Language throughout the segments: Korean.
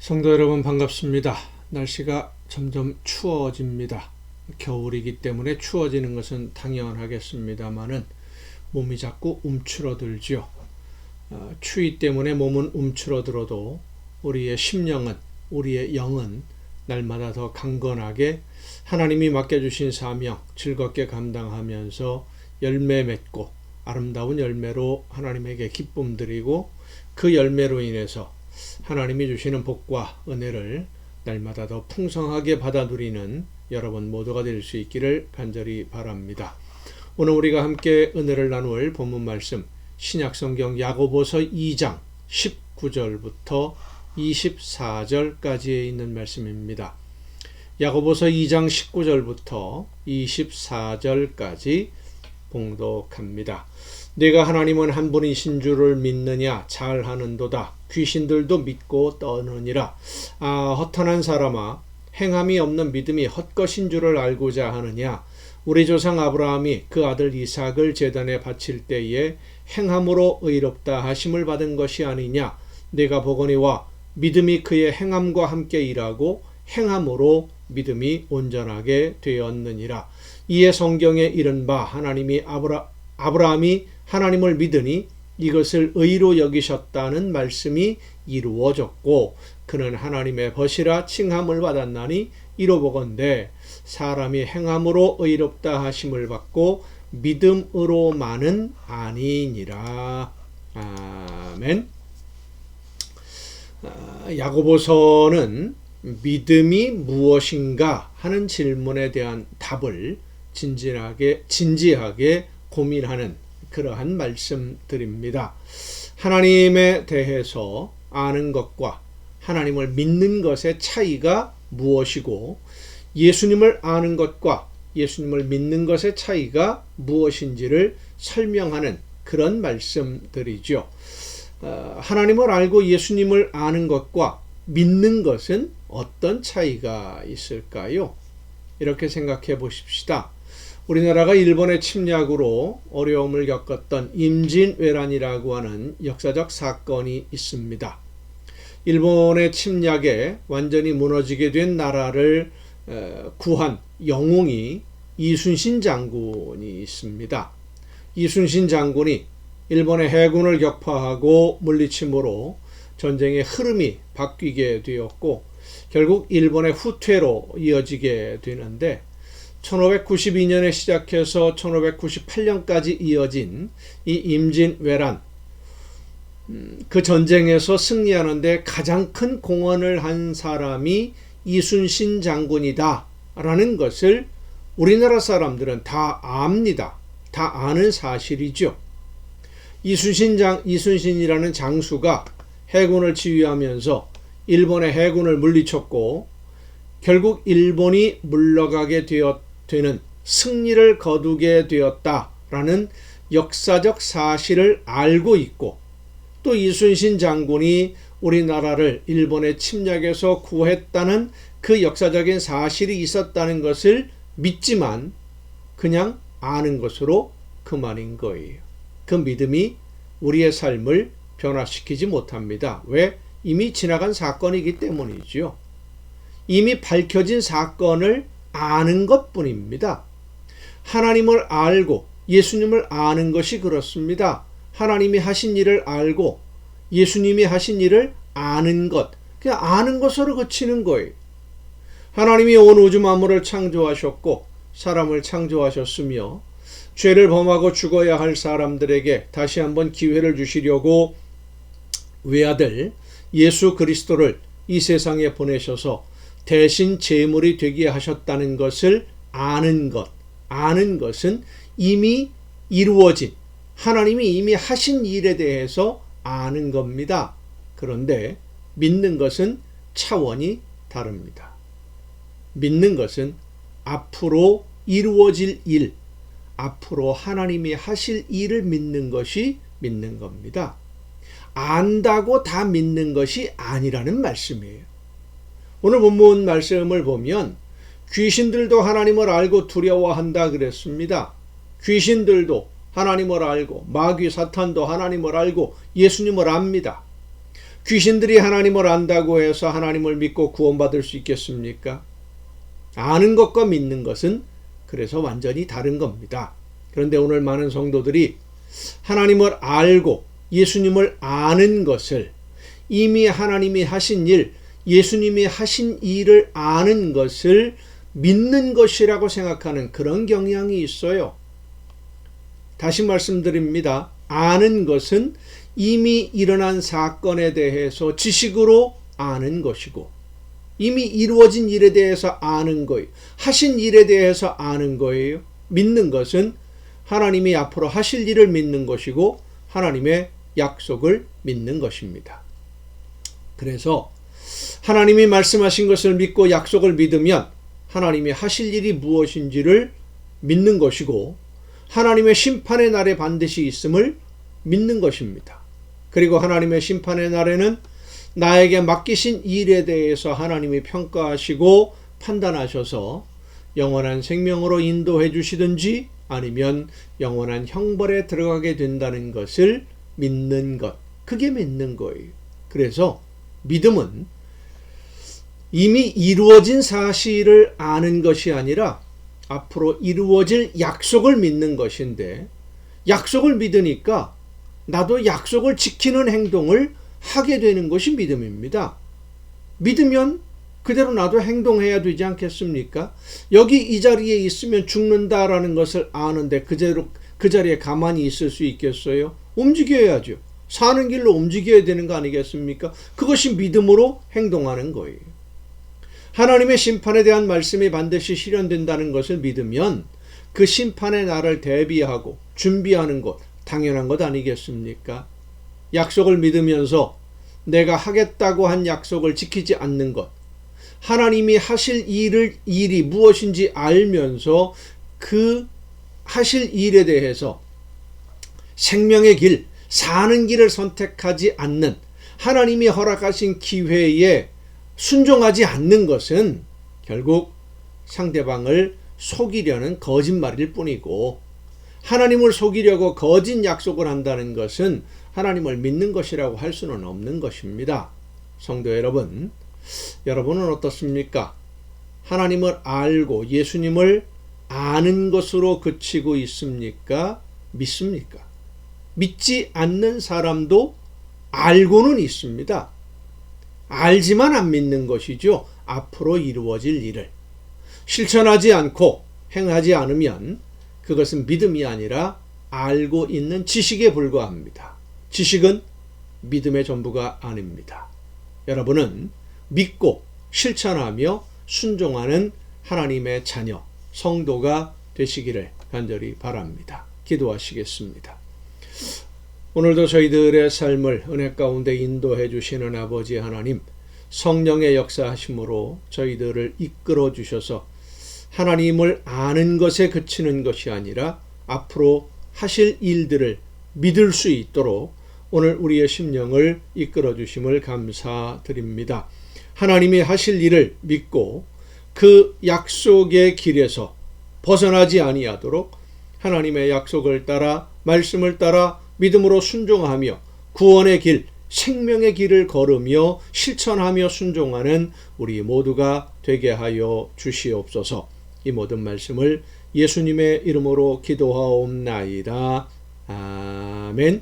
성도 여러분 반갑습니다. 날씨가 점점 추워집니다. 겨울이기 때문에 추워지는 것은 당연하겠습니다마는 몸이 자꾸 움츠러들죠. 추위 때문에 몸은 움츠러들어도 우리의 심령은, 우리의 영은 날마다 더 강건하게 하나님이 맡겨주신 사명 즐겁게 감당하면서 열매 맺고 아름다운 열매로 하나님에게 기쁨 드리고 그 열매로 인해서 하나님이 주시는 복과 은혜를 날마다 더 풍성하게 받아 누리는 여러분 모두가 될 수 있기를 간절히 바랍니다. 오늘 우리가 함께 은혜를 나눌 본문 말씀 신약성경 야고보서 2장 19절부터 24절까지에 있는 말씀입니다. 야고보서 2장 19절부터 24절까지 봉독합니다. 내가 하나님은 한 분이신 줄을 믿느냐 잘하는도다. 귀신들도 믿고 떠느니라. 허탄한 사람아, 행함이 없는 믿음이 헛것인 줄을 알고자 하느냐. 우리 조상 아브라함이 그 아들 이삭을 제단에 바칠 때에 행함으로 의롭다 하심을 받은 것이 아니냐. 내가 보거니와 믿음이 그의 행함과 함께 일하고 행함으로 믿음이 온전하게 되었느니라. 이에 성경에 이른 바 하나님이 아브라함이 하나님을 믿으니 이것을 의로 여기셨다는 말씀이 이루어졌고 그는 하나님의 벗이라 칭함을 받았나니 이로보건대 사람이 행함으로 의롭다 하심을 받고 믿음으로만은 아니니라. 아멘. 야고보서는 믿음이 무엇인가 하는 질문에 대한 답을 진지하게 고민하는 그러한 말씀들입니다. 하나님에 대해서 아는 것과 하나님을 믿는 것의 차이가 무엇이고 예수님을 아는 것과 예수님을 믿는 것의 차이가 무엇인지를 설명하는 그런 말씀들이죠. 하나님을 알고 예수님을 아는 것과 믿는 것은 어떤 차이가 있을까요? 이렇게 생각해 보십시다. 우리나라가 일본의 침략으로 어려움을 겪었던 임진왜란이라고 하는 역사적 사건이 있습니다. 일본의 침략에 완전히 무너지게 된 나라를 구한 영웅이 이순신 장군이 있습니다. 이순신 장군이 일본의 해군을 격파하고 물리침으로 전쟁의 흐름이 바뀌게 되었고 결국 일본의 후퇴로 이어지게 되는데 1592년에 시작해서 1598년까지 이어진 이 임진왜란, 그 전쟁에서 승리하는데 가장 큰 공헌을 한 사람이 이순신 장군이다 라는 것을 우리나라 사람들은 다 압니다. 다 아는 사실이죠. 이순신이라는 장수가 해군을 지휘하면서 일본의 해군을 물리쳤고 결국 일본이 물러가게 되는 승리를 거두게 되었다라는 역사적 사실을 알고 있고 또 이순신 장군이 우리나라를 일본의 침략에서 구했다는 그 역사적인 사실이 있었다는 것을 믿지만 그냥 아는 것으로 그만인 거예요. 그 믿음이 우리의 삶을 변화시키지 못합니다. 왜? 이미 지나간 사건이기 때문이죠. 이미 밝혀진 사건을 아는 것뿐입니다. 하나님을 알고 예수님을 아는 것이 그렇습니다. 하나님이 하신 일을 알고 예수님이 하신 일을 아는 것, 그냥 아는 것으로 그치는 거예요. 하나님이 온 우주 만물을 창조하셨고 사람을 창조하셨으며 죄를 범하고 죽어야 할 사람들에게 다시 한번 기회를 주시려고 외아들 예수 그리스도를 이 세상에 보내셔서 대신 제물이 되게 하셨다는 것을 아는 것은 이미 이루어진 하나님이 이미 하신 일에 대해서 아는 겁니다. 그런데 믿는 것은 차원이 다릅니다. 믿는 것은 앞으로 이루어질 일, 앞으로 하나님이 하실 일을 믿는 것이 믿는 겁니다. 안다고 다 믿는 것이 아니라는 말씀이에요. 오늘 본문 말씀을 보면 귀신들도 하나님을 알고 두려워한다 그랬습니다. 귀신들도 하나님을 알고 마귀 사탄도 하나님을 알고 예수님을 압니다. 귀신들이 하나님을 안다고 해서 하나님을 믿고 구원받을 수 있겠습니까? 아는 것과 믿는 것은 그래서 완전히 다른 겁니다. 그런데 오늘 많은 성도들이 하나님을 알고 예수님을 아는 것을, 이미 하나님이 하신 일, 예수님이 하신 일을 아는 것을 믿는 것이라고 생각하는 그런 경향이 있어요. 다시 말씀드립니다. 아는 것은 이미 일어난 사건에 대해서 지식으로 아는 것이고, 이미 이루어진 일에 대해서 아는 거예요. 하신 일에 대해서 아는 거예요. 믿는 것은 하나님이 앞으로 하실 일을 믿는 것이고 하나님의 약속을 믿는 것입니다. 그래서 하나님이 말씀하신 것을 믿고 약속을 믿으면 하나님이 하실 일이 무엇인지를 믿는 것이고, 하나님의 심판의 날에 반드시 있음을 믿는 것입니다. 그리고 하나님의 심판의 날에는 나에게 맡기신 일에 대해서 하나님이 평가하시고 판단하셔서 영원한 생명으로 인도해 주시든지 아니면 영원한 형벌에 들어가게 된다는 것을 믿는 것, 그게 믿는 거예요. 그래서 믿음은 이미 이루어진 사실을 아는 것이 아니라 앞으로 이루어질 약속을 믿는 것인데, 약속을 믿으니까 나도 약속을 지키는 행동을 하게 되는 것이 믿음입니다. 믿으면 그대로 나도 행동해야 되지 않겠습니까? 여기 이 자리에 있으면 죽는다라는 것을 아는데 그대로 그 자리에 가만히 있을 수 있겠어요? 움직여야죠. 사는 길로 움직여야 되는 거 아니겠습니까? 그것이 믿음으로 행동하는 거예요. 하나님의 심판에 대한 말씀이 반드시 실현된다는 것을 믿으면 그 심판의 날을 대비하고 준비하는 것 당연한 것 아니겠습니까? 약속을 믿으면서 내가 하겠다고 한 약속을 지키지 않는 것, 하나님이 하실 일이 무엇인지 알면서 그 하실 일에 대해서 생명의 길, 사는 길을 선택하지 않는, 하나님이 허락하신 기회에 순종하지 않는 것은 결국 상대방을 속이려는 거짓말일 뿐이고, 하나님을 속이려고 거짓 약속을 한다는 것은 하나님을 믿는 것이라고 할 수는 없는 것입니다. 성도 여러분, 여러분은 어떻습니까? 하나님을 알고 예수님을 아는 것으로 그치고 있습니까? 믿습니까? 믿지 않는 사람도 알고는 있습니다. 알지만 안 믿는 것이죠. 앞으로 이루어질 일을 실천하지 않고 행하지 않으면 그것은 믿음이 아니라 알고 있는 지식에 불과합니다. 지식은 믿음의 전부가 아닙니다. 여러분은 믿고 실천하며 순종하는 하나님의 자녀, 성도가 되시기를 간절히 바랍니다. 기도하시겠습니다. 오늘도 저희들의 삶을 은혜 가운데 인도해 주시는 아버지 하나님, 성령의 역사하심으로 저희들을 이끌어 주셔서 하나님을 아는 것에 그치는 것이 아니라 앞으로 하실 일들을 믿을 수 있도록 오늘 우리의 심령을 이끌어 주심을 감사드립니다. 하나님이 하실 일을 믿고 그 약속의 길에서 벗어나지 아니하도록 하나님의 약속을 따라 말씀을 따라 믿음으로 순종하며 구원의 길, 생명의 길을 걸으며 실천하며 순종하는 우리 모두가 되게 하여 주시옵소서. 이 모든 말씀을 예수님의 이름으로 기도하옵나이다. 아멘.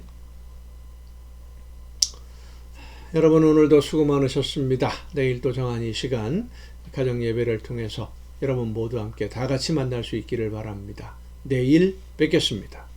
여러분, 오늘도 수고 많으셨습니다. 내일도 정한 이 시간 가정 예배를 통해서 여러분 모두 함께 다 같이 만날 수 있기를 바랍니다. 내일 뵙겠습니다.